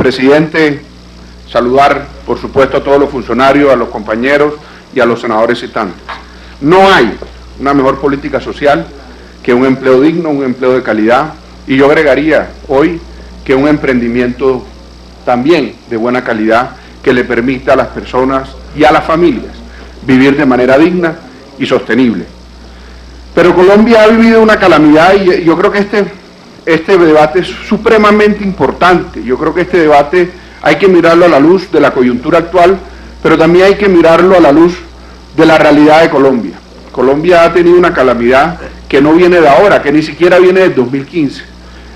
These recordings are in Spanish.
presidente, saludar, por supuesto, a todos los funcionarios, a los compañeros y a los senadores citantes. No hay una mejor política social que un empleo digno, un empleo de calidad, y yo agregaría hoy que un emprendimiento también de buena calidad que le permita a las personas y a las familias vivir de manera digna y sostenible. Pero Colombia ha vivido una calamidad y yo creo que este debate es supremamente importante. Yo creo que este debate hay que mirarlo a la luz de la coyuntura actual, pero también hay que mirarlo a la luz de la realidad de Colombia. Colombia ha tenido una calamidad que no viene de ahora, que ni siquiera viene del 2015.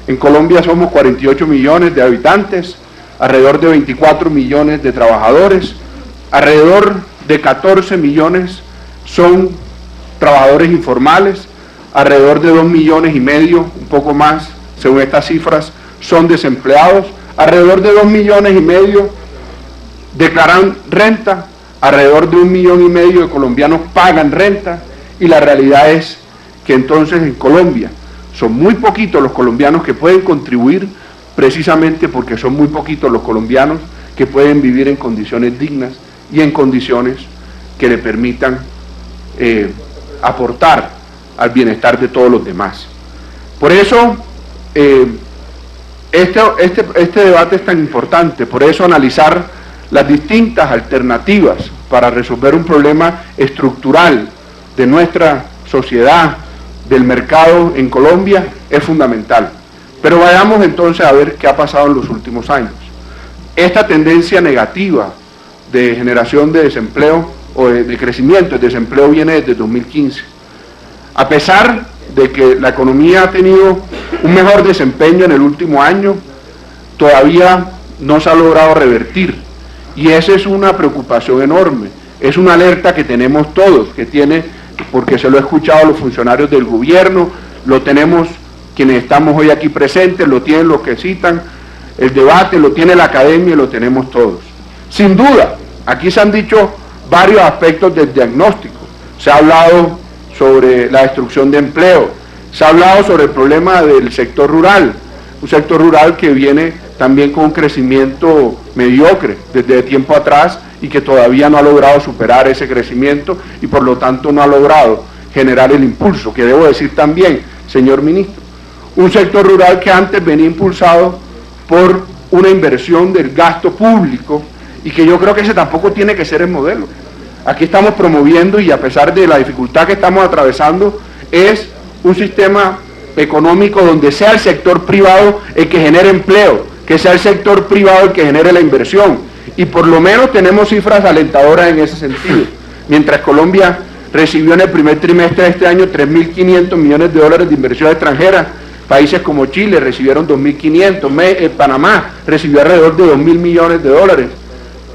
En Colombia somos 48 millones de habitantes, alrededor de 24 millones de trabajadores, alrededor de 14 millones son trabajadores informales, alrededor de 2,5 millones, un poco más, según estas cifras, son desempleados, alrededor de 2,5 millones declaran renta, alrededor de 1,5 millones de colombianos pagan renta, y la realidad es que entonces en Colombia son muy poquitos los colombianos que pueden contribuir, precisamente porque son muy poquitos los colombianos que pueden vivir en condiciones dignas y en condiciones que le permitan aportar al bienestar de todos los demás. Por eso este debate es tan importante, por eso analizar las distintas alternativas para resolver un problema estructural de nuestra sociedad, del mercado en Colombia, es fundamental. Pero vayamos entonces a ver qué ha pasado en los últimos años. Esta tendencia negativa de generación de desempleo o de crecimiento del desempleo viene desde 2015. A pesar de que la economía ha tenido un mejor desempeño en el último año, todavía no se ha logrado revertir. Y esa es una preocupación enorme, es una alerta que tenemos todos, que tiene, porque se lo he escuchado a los funcionarios del gobierno, lo tenemos quienes estamos hoy aquí presentes, lo tienen los que citan el debate, lo tiene la academia y lo tenemos todos. Sin duda, aquí se han dicho varios aspectos del diagnóstico, se ha hablado sobre la destrucción de empleo, se ha hablado sobre el problema del sector rural, un sector rural que viene también con un crecimiento mediocre desde tiempo atrás y que todavía no ha logrado superar ese crecimiento y por lo tanto no ha logrado generar el impulso, que debo decir también, señor ministro, un sector rural que antes venía impulsado por una inversión del gasto público y que yo creo que ese tampoco tiene que ser el modelo. Aquí estamos promoviendo, y a pesar de la dificultad que estamos atravesando, es un sistema económico donde sea el sector privado el que genere empleo, que sea el sector privado el que genere la inversión, y por lo menos tenemos cifras alentadoras en ese sentido. Mientras Colombia recibió en el primer trimestre de este año 3.500 millones de dólares de inversión extranjera, países como Chile recibieron 2.500, Panamá recibió alrededor de 2.000 millones de dólares,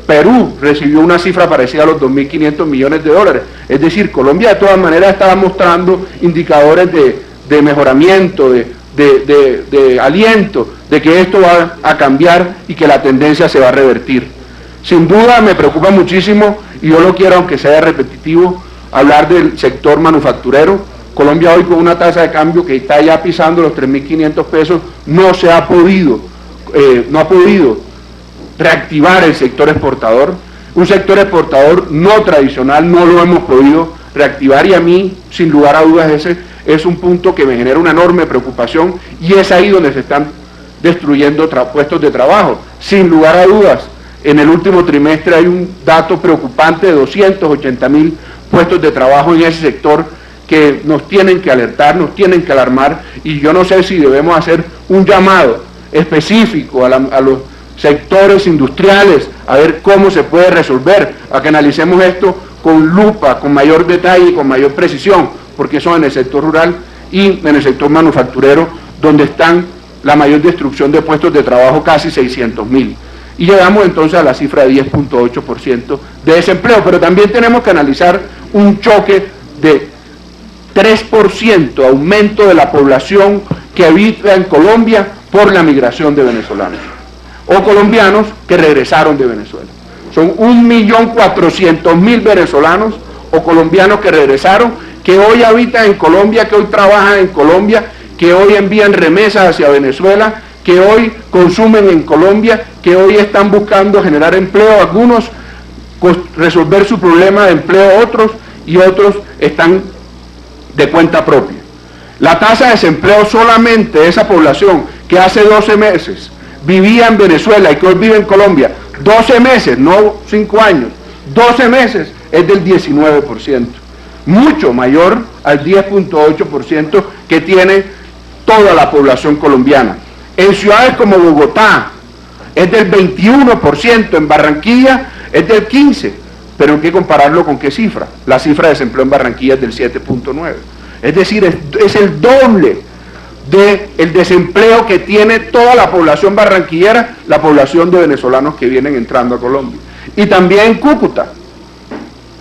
Perú recibió una cifra parecida a los 2.500 millones de dólares. Es decir, Colombia de todas maneras estaba mostrando indicadores de mejoramiento, de aliento, de que esto va a cambiar y que la tendencia se va a revertir. Sin duda me preocupa muchísimo, y yo lo quiero, aunque sea repetitivo, hablar del sector manufacturero. Colombia hoy, con una tasa de cambio que está ya pisando los 3.500 pesos, no ha podido reactivar el sector exportador. Un sector exportador no tradicional no lo hemos podido reactivar, y a mí, sin lugar a dudas, ese es un punto que me genera una enorme preocupación, y es ahí donde se están destruyendo puestos de trabajo. Sin lugar a dudas, en el último trimestre hay un dato preocupante de 280.000 puestos de trabajo en ese sector que nos tienen que alertar, nos tienen que alarmar, y yo no sé si debemos hacer un llamado específico a los sectores industriales, a ver cómo se puede resolver, a que analicemos esto con lupa, con mayor detalle y con mayor precisión, porque son en el sector rural y en el sector manufacturero donde están la mayor destrucción de puestos de trabajo, casi 600.000. Y llegamos entonces a la cifra de 10.8% de desempleo, pero también tenemos que analizar un choque de 3% aumento de la población que habita en Colombia por la migración de venezolanos o colombianos que regresaron de Venezuela. Son 1.400.000 venezolanos o colombianos que regresaron, que hoy habitan en Colombia, que hoy trabajan en Colombia, que hoy envían remesas hacia Venezuela, que hoy consumen en Colombia, que hoy están buscando generar empleo, algunos resolver su problema de empleo, otros, y otros están de cuenta propia. La tasa de desempleo solamente de esa población que hace 12 meses vivía en Venezuela y que hoy vive en Colombia, 12 meses, no 5 años, 12 meses, es del 19%, mucho mayor al 10.8% que tiene toda la población colombiana. En ciudades como Bogotá es del 21%, en Barranquilla es del 15%, pero hay que compararlo con qué cifra. La cifra de desempleo en Barranquilla es del 7.9%. Es decir, es el doble del desempleo que tiene toda la población barranquillera, la población de venezolanos que vienen entrando a Colombia. Y también en Cúcuta,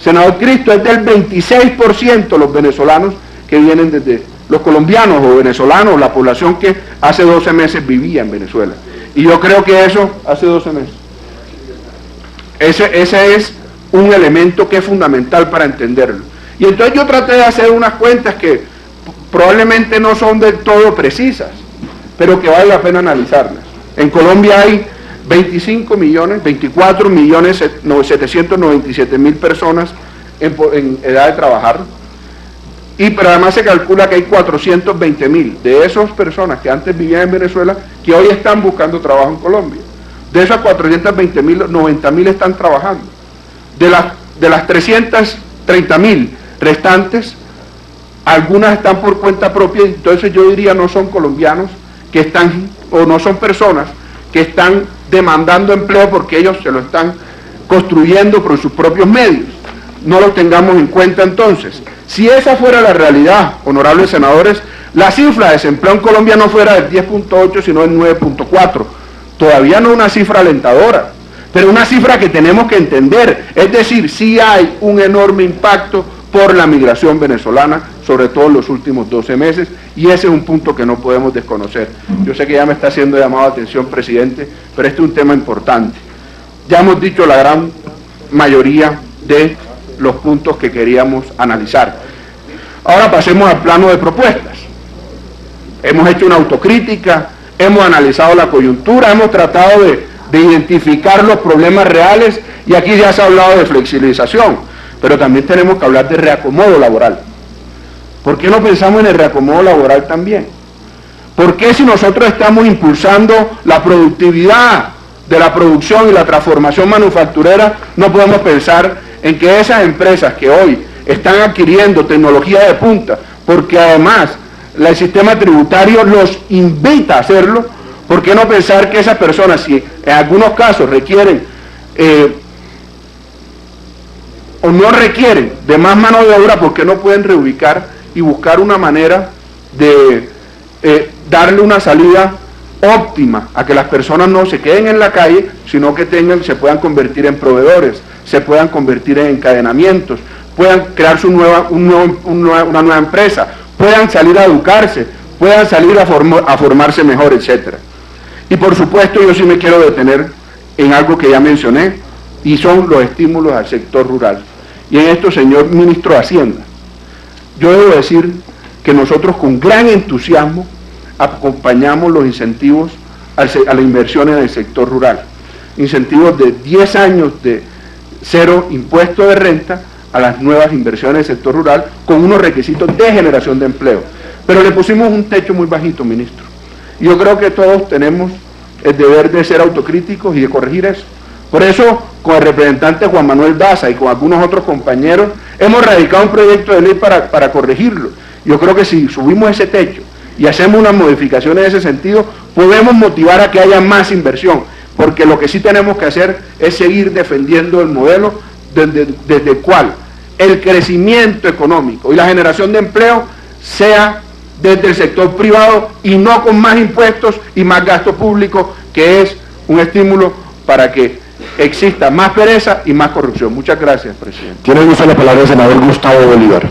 senador Cristo, es del 26% los venezolanos que vienen desde los colombianos o venezolanos, la población que hace 12 meses vivía en Venezuela. Y yo creo que eso, hace 12 meses, ese es un elemento que es fundamental para entenderlo. Y entonces yo traté de hacer unas cuentas que probablemente no son del todo precisas, pero que vale la pena analizarlas. En Colombia hay 24.797.000 personas en edad de trabajar, pero además se calcula que hay 420.000 de esas personas que antes vivían en Venezuela que hoy están buscando trabajo en Colombia. De esas 420.000, 90.000 están trabajando. De las 330.000 restantes, algunas están por cuenta propia, entonces yo diría no son colombianos que están, o no son personas que están demandando empleo porque ellos se lo están construyendo por sus propios medios. No lo tengamos en cuenta entonces. Si esa fuera la realidad, honorables senadores, la cifra de desempleo en Colombia no fuera del 10.8, sino del 9.4. Todavía no una cifra alentadora, pero una cifra que tenemos que entender. Es decir, sí hay un enorme impacto por la migración venezolana, sobre todo en los últimos 12 meses, y ese es un punto que no podemos desconocer. Yo sé que ya me está haciendo llamado a atención, presidente, pero este es un tema importante. Ya hemos dicho la gran mayoría de los puntos que queríamos analizar. Ahora pasemos al plano de propuestas. Hemos hecho una autocrítica, hemos analizado la coyuntura, hemos tratado de identificar los problemas reales, y aquí ya se ha hablado de flexibilización, pero también tenemos que hablar de reacomodo laboral. ¿Por qué no pensamos en el reacomodo laboral también? ¿Por qué si nosotros estamos impulsando la productividad de la producción y la transformación manufacturera, no podemos pensar en que esas empresas que hoy están adquiriendo tecnología de punta, porque además el sistema tributario los invita a hacerlo? ¿Por qué no pensar que esas personas, si en algunos casos requieren o no requieren de más mano de obra, por qué no pueden reubicar y buscar una manera de darle una salida óptima a que las personas no se queden en la calle, sino que se puedan convertir en proveedores, se puedan convertir en encadenamientos, puedan crear una nueva empresa, puedan salir a educarse, puedan salir a formarse mejor, etcétera. Y por supuesto yo sí me quiero detener en algo que ya mencioné, y son los estímulos al sector rural. Y en esto, señor ministro de Hacienda, yo debo decir que nosotros con gran entusiasmo acompañamos los incentivos a la inversión en el sector rural. Incentivos de 10 años de cero impuesto de renta a las nuevas inversiones del sector rural con unos requisitos de generación de empleo. Pero le pusimos un techo muy bajito, ministro. Y yo creo que todos tenemos el deber de ser autocríticos y de corregir eso. Por eso, con el representante Juan Manuel Daza y con algunos otros compañeros, hemos radicado un proyecto de ley para corregirlo. Yo creo que si subimos ese techo y hacemos unas modificaciones en ese sentido, podemos motivar a que haya más inversión, porque lo que sí tenemos que hacer es seguir defendiendo el modelo desde el cual el crecimiento económico y la generación de empleo sea desde el sector privado y no con más impuestos y más gasto público, que es un estímulo para que exista más pereza y más corrupción. Muchas gracias, presidente. Tiene uso la palabra el senador Gustavo Bolívar.